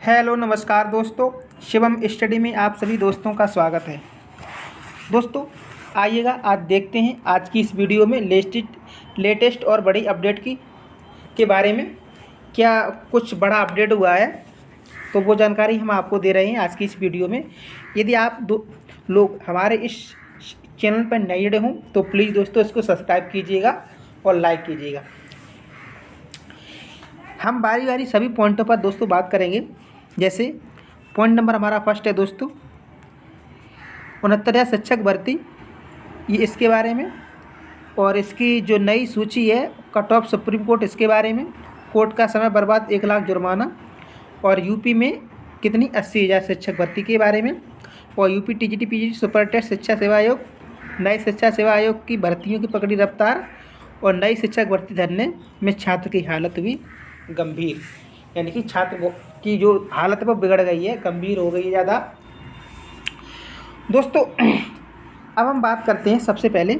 Hello नमस्कार दोस्तों, Shivam study में आप सभी दोस्तों का स्वागत है। दोस्तों आइएगा आज देखते हैं आज की इस वीडियो में लेटेस्ट और बड़ी अपडेट के बारे में क्या कुछ बड़ा अपडेट हुआ है, तो वो जानकारी हम आपको दे रहे हैं आज की इस वीडियो में। यदि आप लोग हमारे इस चैनल पर नए जुड़े हों तो प्लीज़ दोस्तों इसको सब्सक्राइब कीजिएगा और लाइक कीजिएगा। हम बारी बारी सभी पॉइंटों पर दोस्तों बात करेंगे। जैसे पॉइंट नंबर हमारा फर्स्ट है दोस्तों 69 शिक्षक भर्ती, ये इसके बारे में, और इसकी जो नई सूची है कट ऑफ सुप्रीम कोर्ट इसके बारे में, कोर्ट का समय बर्बाद 1 लाख जुर्माना, और यूपी में कितनी 80,000 शिक्षक भर्ती के बारे में, और UP TGT PGT super test शिक्षा सेवा आयोग, नई शिक्षा सेवा आयोग की भर्तियों की पकड़ी रफ्तार, और नई शिक्षक भर्ती धरने में छात्र की हालत हुई गंभीर, यानी कि छात्र की जो हालत है वो बिगड़ गई है, गंभीर हो गई है ज़्यादा। दोस्तों अब हम बात करते हैं सबसे पहले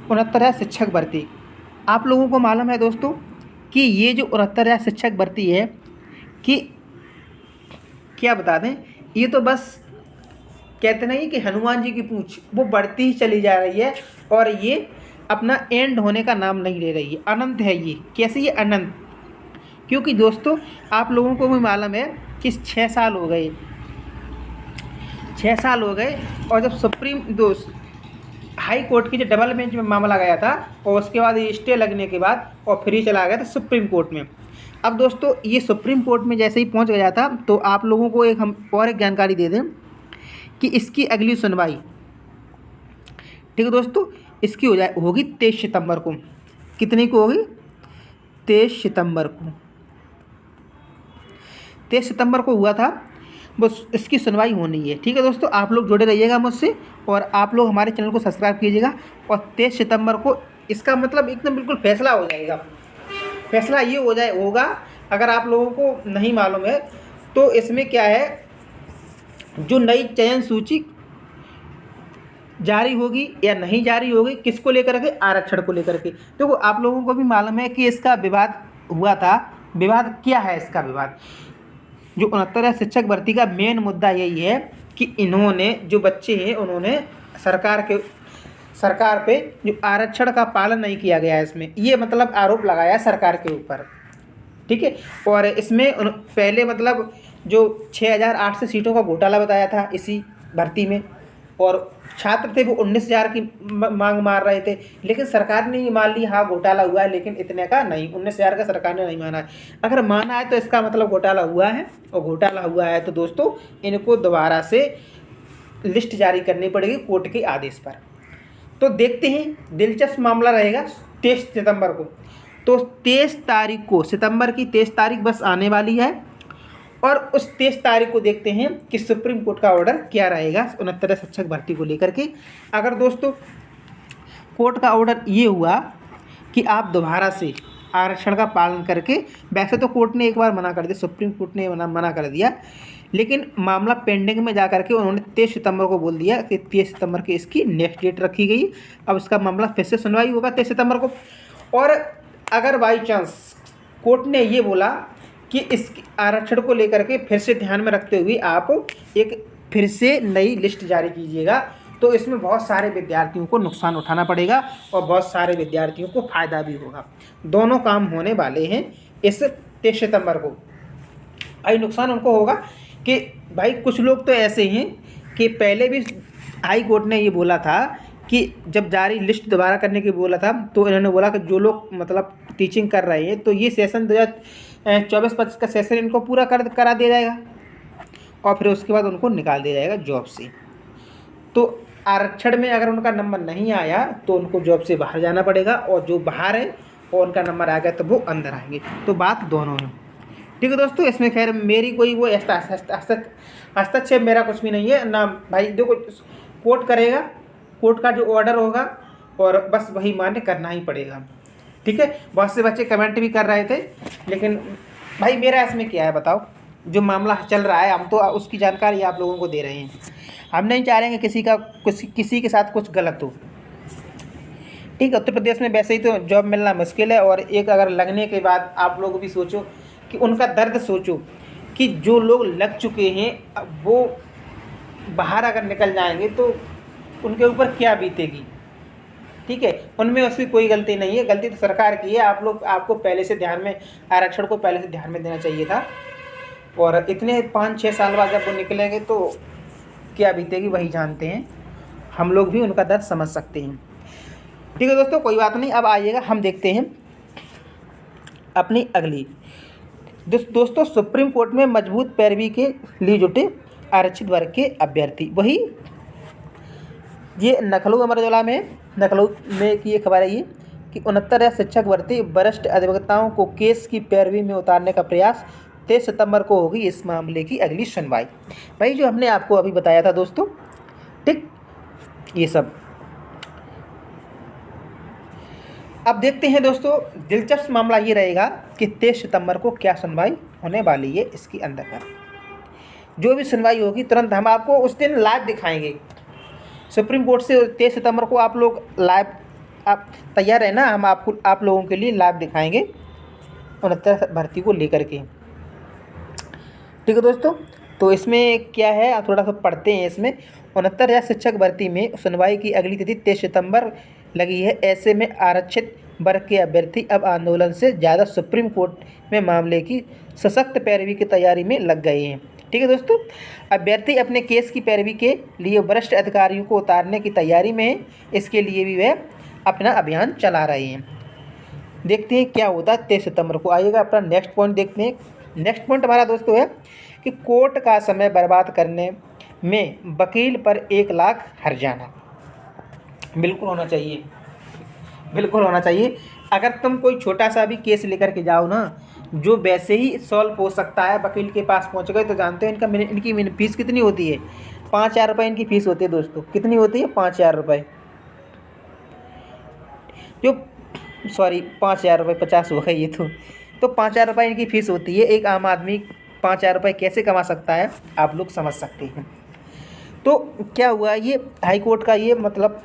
69 शिक्षक भर्ती। आप लोगों को मालूम है दोस्तों कि ये जो 69 शिक्षक भर्ती है कि क्या बता दें, ये तो बस कहते नहीं कि हनुमान जी की पूंछ वो बढ़ती ही चली जा रही है और ये अपना एंड होने का नाम नहीं ले रही है। अनंत है ये। कैसे ये अनंत? क्योंकि दोस्तों आप लोगों को भी मालूम है कि 6 साल हो गए, 6 साल हो गए, और जब हाई कोर्ट की जो डबल बेंच में मामला गया था और उसके बाद ये स्टे लगने के बाद और फिर ही चला गया था सुप्रीम कोर्ट में। अब दोस्तों ये सुप्रीम कोर्ट में जैसे ही पहुंच गया था तो आप लोगों को हम एक जानकारी दे दें कि इसकी अगली सुनवाई, ठीक है दोस्तों, इसकी होगी 23 सितंबर को। कितने को होगी? 23 सितंबर को। 23 सितंबर को हुआ था, बस इसकी सुनवाई होनी है। ठीक है दोस्तों, आप लोग जुड़े रहिएगा मुझसे और आप लोग हमारे चैनल को सब्सक्राइब कीजिएगा। और 23 सितंबर को इसका मतलब एकदम बिल्कुल फैसला हो जाएगा। फैसला ये होगा, अगर आप लोगों को नहीं मालूम है तो इसमें क्या है, जो नई चयन सूची जारी होगी या नहीं जारी होगी, किसको लेकर के? आरक्षण को लेकर के। देखो आप लोगों को भी मालूम है कि इसका विवाद हुआ था। विवाद क्या है इसका? विवाद जो 69 शिक्षक भर्ती का मेन मुद्दा यही है कि इन्होंने जो बच्चे हैं उन्होंने सरकार पे जो आरक्षण का पालन नहीं किया गया है, इसमें ये मतलब आरोप लगाया सरकार के ऊपर। ठीक है, और इसमें पहले मतलब जो 6,800 सीटों का घोटाला बताया था इसी भर्ती में, और छात्र थे वो 19,000 की मांग मार रहे थे, लेकिन सरकार ने ये मान ली हाँ घोटाला हुआ है, लेकिन इतने का नहीं, 19,000 का सरकार ने नहीं माना है। अगर माना है तो इसका मतलब घोटाला हुआ है, और घोटाला हुआ है तो दोस्तों इनको दोबारा से लिस्ट जारी करनी पड़ेगी कोर्ट के आदेश पर। तो देखते हैं, दिलचस्प मामला रहेगा 23 सितंबर को। तो 23 तारीख को, सितंबर की 23 तारीख बस आने वाली है, और उस 23 तारीख को देखते हैं कि सुप्रीम कोर्ट का ऑर्डर क्या रहेगा 69 शिक्षक भर्ती को लेकर के। अगर दोस्तों कोर्ट का ऑर्डर ये हुआ कि आप दोबारा से आरक्षण का पालन करके, वैसे तो कोर्ट ने एक बार मना कर दिया, सुप्रीम कोर्ट ने मना कर दिया, लेकिन मामला पेंडिंग में जा करके उन्होंने 23 सितंबर को बोल दिया कि 23 सितंबर की इसकी नेक्स्ट डेट रखी गई। अब इसका मामला फिर से सुनवाई होगा 23 सितंबर को। और अगर बाई चांस कोर्ट ने ये बोला कि इस आरक्षण को लेकर के फिर से ध्यान में रखते हुए आप एक फिर से नई लिस्ट जारी कीजिएगा, तो इसमें बहुत सारे विद्यार्थियों को नुकसान उठाना पड़ेगा और बहुत सारे विद्यार्थियों को फ़ायदा भी होगा। दोनों काम होने वाले हैं इस 23 सितंबर को। भाई नुकसान उनको होगा कि भाई कुछ लोग तो ऐसे हैं कि पहले भी हाई कोर्ट ने ये बोला था कि जब जारी लिस्ट दोबारा करने की बोला था तो इन्होंने बोला कि जो लोग मतलब टीचिंग कर रहे हैं तो ये सेशन 2024-25 का सेशन इनको पूरा करा दिया जाएगा, और फिर उसके बाद उनको निकाल दिया जाएगा जॉब से। तो आरक्षण में अगर उनका नंबर नहीं आया तो उनको जॉब से बाहर जाना पड़ेगा, और जो बाहर है और उनका नंबर आ गया तो वो अंदर आएंगे। तो बात दोनों है। ठीक है दोस्तों, इसमें खैर मेरी कोई वो हस्तक्षेप मेरा कुछ भी नहीं है ना भाई। देखो कोर्ट करेगा, कोर्ट का जो ऑर्डर होगा और बस वही मान्य करना ही पड़ेगा। ठीक है, बहुत से बच्चे कमेंट भी कर रहे थे, लेकिन भाई मेरा इसमें क्या है बताओ, जो मामला चल रहा है हम तो उसकी जानकारी आप लोगों को दे रहे हैं। हम नहीं चाह रहे हैं कि किसी के साथ कुछ गलत हो। ठीक है, उत्तर प्रदेश में वैसे ही तो जॉब मिलना मुश्किल है, और एक अगर लगने के बाद आप लोग भी सोचो कि उनका दर्द सोचो कि जो लोग लग चुके हैं अब वो बाहर अगर निकल जाएंगे तो उनके ऊपर क्या बीतेगी। ठीक है, उनमें उसकी कोई गलती नहीं है, गलती तो सरकार की है। आपको पहले से ध्यान में, आरक्षण को पहले से ध्यान में देना चाहिए था। और इतने 5-6 साल बाद जब वो निकलेंगे तो क्या बीतेगी वही जानते हैं, हम लोग भी उनका दर्द समझ सकते हैं। ठीक है दोस्तों, कोई बात नहीं। अब आइएगा हम देखते हैं अपनी अगली। दोस्तों, सुप्रीम कोर्ट में मजबूत पैरवी के लिए जुटे आरक्षित वर्ग के अभ्यर्थी, वही ये लखनऊ अमर उजाला में, लखनऊ में की ये खबर है ये कि 69 शिक्षक भर्ती वरिष्ठ अधिवक्ताओं को केस की पैरवी में उतारने का प्रयास, 23 सितंबर को होगी इस मामले की अगली सुनवाई। भाई जो हमने आपको अभी बताया था दोस्तों, ठीक, ये सब अब देखते हैं दोस्तों। दिलचस्प मामला ये रहेगा कि 23 सितंबर को क्या सुनवाई होने वाली है इसके अंदर का। जो भी सुनवाई होगी तुरंत हम आपको उस दिन लाइव दिखाएंगे सुप्रीम कोर्ट से। 23 सितंबर को आप लोग लाइव, आप तैयार है ना, हम आप लोगों के लिए लाइव दिखाएंगे 69 भर्ती को लेकर के। ठीक है दोस्तों, तो इसमें क्या है आप थोड़ा सा पढ़ते हैं। इसमें 69,000 शिक्षक भर्ती में सुनवाई की अगली तिथि 23 सितंबर लगी है। ऐसे में आरक्षित वर्ग के अभ्यर्थी अब आंदोलन से ज़्यादा सुप्रीम कोर्ट में मामले की सशक्त पैरवी की तैयारी में लग गए हैं। ठीक है दोस्तों, अभ्यर्थी अपने केस की पैरवी के लिए वरिष्ठ अधिकारियों को उतारने की तैयारी में है। इसके लिए भी वह अपना अभियान चला रहे हैं। देखते हैं क्या होता है 23 सितंबर को। आइएगा अपना नेक्स्ट पॉइंट देखते हैं। नेक्स्ट पॉइंट हमारा दोस्तों है कि कोर्ट का समय बर्बाद करने में वकील पर 1 लाख हर्जाना। बिल्कुल होना चाहिए, बिल्कुल होना चाहिए। अगर तुम कोई छोटा सा भी केस लेकर के जाओ ना, जो वैसे ही सॉल्व हो सकता है, वकील के पास पहुंच गए तो जानते हो इनकी फीस कितनी होती है। 5,000 रुपये इनकी फ़ीस होती है दोस्तों। कितनी होती है? 5,000 रुपये। जो 5,000 रुपये, 50 हो गए ये तो 5,000 रुपये इनकी फ़ीस होती है। एक आम आदमी 5,000 रुपये कैसे कमा सकता है आप लोग समझ सकते हैं। तो क्या हुआ, ये हाई कोर्ट का ये मतलब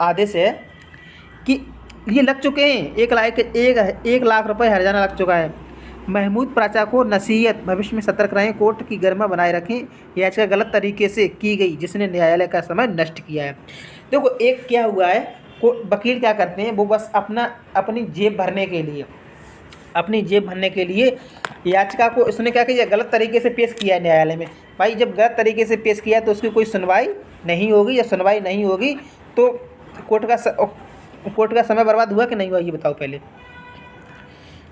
आदेश है कि ये लग चुके हैं 1 लाख रुपये हर्जाना लग चुका है। महमूद प्राचा को नसीहत, भविष्य में सतर्क रहें, कोर्ट की गरिमा बनाए रखें, याचिका गलत तरीके से की गई जिसने न्यायालय का समय नष्ट किया है। देखो एक क्या हुआ है, वकील क्या करते हैं, वो बस अपनी जेब भरने के लिए याचिका को इसने क्या किया, गलत तरीके से पेश किया है न्यायालय में। भाई जब गलत तरीके से पेश किया तो उसकी कोई सुनवाई नहीं होगी, या सुनवाई नहीं होगी तो कोर्ट का समय बर्बाद हुआ कि नहीं हुआ ये बताओ पहले।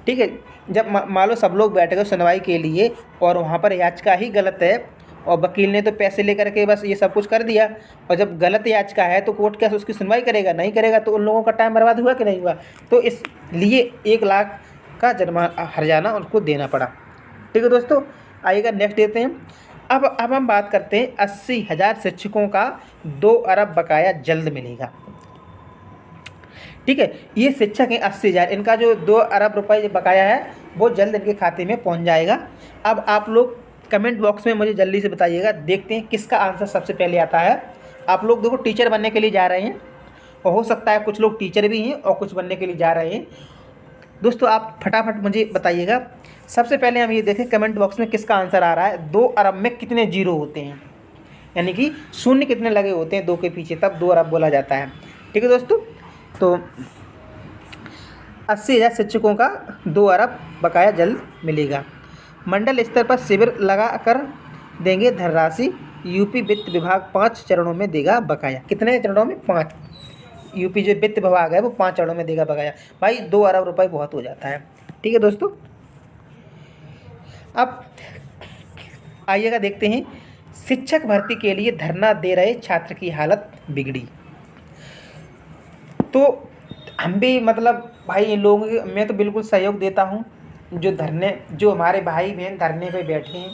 ठीक है, जब मान लो सब लोग बैठ गए सुनवाई के लिए और वहाँ पर याचिका ही गलत है और वकील ने तो पैसे लेकर के बस ये सब कुछ कर दिया, और जब गलत याचिका है तो कोर्ट क्या उसकी सुनवाई करेगा? नहीं करेगा। तो उन लोगों का टाइम बर्बाद हुआ कि नहीं हुआ? तो इसलिए 1 लाख का हर्जाना उनको देना पड़ा। ठीक है दोस्तों, आइएगा नेक्स्ट देते हैं। अब हम बात करते हैं 80,000 शिक्षकों का 2 अरब बकाया जल्द मिलेगा। ठीक है, ये शिक्षक हैं 80,000, इनका जो 2 अरब रुपए जो बकाया है वो जल्द इनके खाते में पहुंच जाएगा। अब आप लोग कमेंट बॉक्स में मुझे जल्दी से बताइएगा, देखते हैं किसका आंसर सबसे पहले आता है। आप लोग देखो टीचर बनने के लिए जा रहे हैं, और हो सकता है कुछ लोग टीचर भी हैं और कुछ बनने के लिए जा रहे हैं। दोस्तों आप फटाफट मुझे बताइएगा। सबसे पहले हम ये देखें कमेंट बॉक्स में किसका आंसर आ रहा है। 2 अरब में कितने जीरो होते हैं, यानी कि शून्य कितने लगे होते हैं 2 के पीछे, तब 2 अरब बोला जाता है। ठीक है दोस्तों, तो 80,000 शिक्षकों का 2 अरब बकाया जल्द मिलेगा। मंडल स्तर पर शिविर लगा कर देंगे धनराशि, यूपी वित्त विभाग 5 चरणों में देगा बकाया। कितने चरणों में? 5। यूपी जो वित्त विभाग है वो 5 चरणों में देगा बकाया। भाई 2 अरब रुपए बहुत हो जाता है। ठीक है दोस्तों, अब आइएगा देखते हैं शिक्षक भर्ती के लिए धरना दे रहे छात्र की हालत बिगड़ी। तो हम भी मतलब भाई इन लोगों के मैं तो बिल्कुल सहयोग देता हूँ। जो हमारे भाई बहन धरने पे बैठे हैं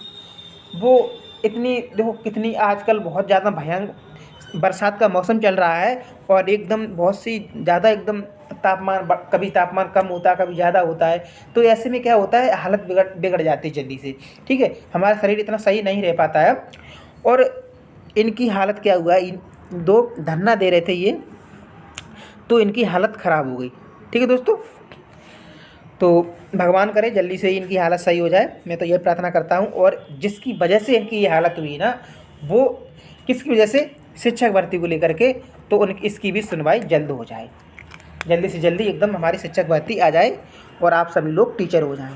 वो इतनी, देखो कितनी आजकल बहुत ज़्यादा भयंकर बरसात का मौसम चल रहा है और एकदम बहुत सी ज़्यादा एकदम कभी तापमान कम होता है, कभी ज़्यादा होता है। तो ऐसे में क्या होता है, हालत बिगड़ जाती है जल्दी से। ठीक है, हमारा शरीर इतना सही नहीं रह पाता है, और इनकी हालत क्या हुआ, 2 धरना दे रहे थे ये, तो इनकी हालत ख़राब हो गई। ठीक है दोस्तों, तो भगवान करे जल्दी से ही इनकी हालत सही हो जाए, मैं तो ये प्रार्थना करता हूँ। और जिसकी वजह से इनकी ये हालत हुई ना, वो किसकी वजह से, शिक्षक भर्ती को लेकर के, तो उन इसकी भी सुनवाई जल्द हो जाए, जल्दी से जल्दी एकदम हमारी शिक्षक भर्ती आ जाए और आप सभी लोग टीचर हो जाएं।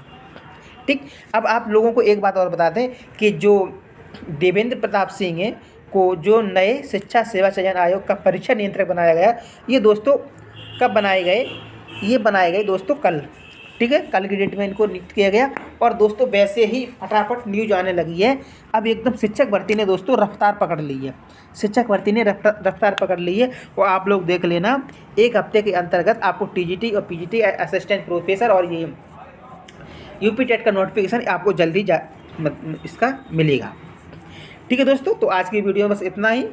ठीक, अब आप लोगों को एक बात और बता दें कि जो देवेंद्र प्रताप सिंह हैं को जो नए शिक्षा सेवा चयन आयोग का परीक्षा नियंत्रक बनाया गया, ये दोस्तों कब बनाए गए, ये बनाए गए दोस्तों कल। ठीक है, कल की डेट में इनको नियुक्त किया गया। और दोस्तों वैसे ही फटाफट न्यूज आने लगी है, अब एकदम शिक्षक भर्ती ने दोस्तों रफ्तार पकड़ ली है, शिक्षक भर्ती ने रफ्तार पकड़ ली है। और आप लोग देख लेना, एक हफ्ते के अंतर्गत आपको टीजीटी और पीजीटी असिस्टेंट प्रोफेसर और ये यूपी टेट का नोटिफिकेशन आपको जल्दी इसका मिलेगा। ठीक है दोस्तों, तो आज की वीडियो में बस इतना ही।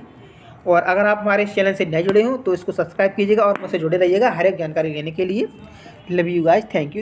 और अगर आप हमारे चैनल से नए जुड़े हो तो इसको सब्सक्राइब कीजिएगा और मुझसे जुड़े रहिएगा हर एक जानकारी लेने के लिए। Love you guys, thank you.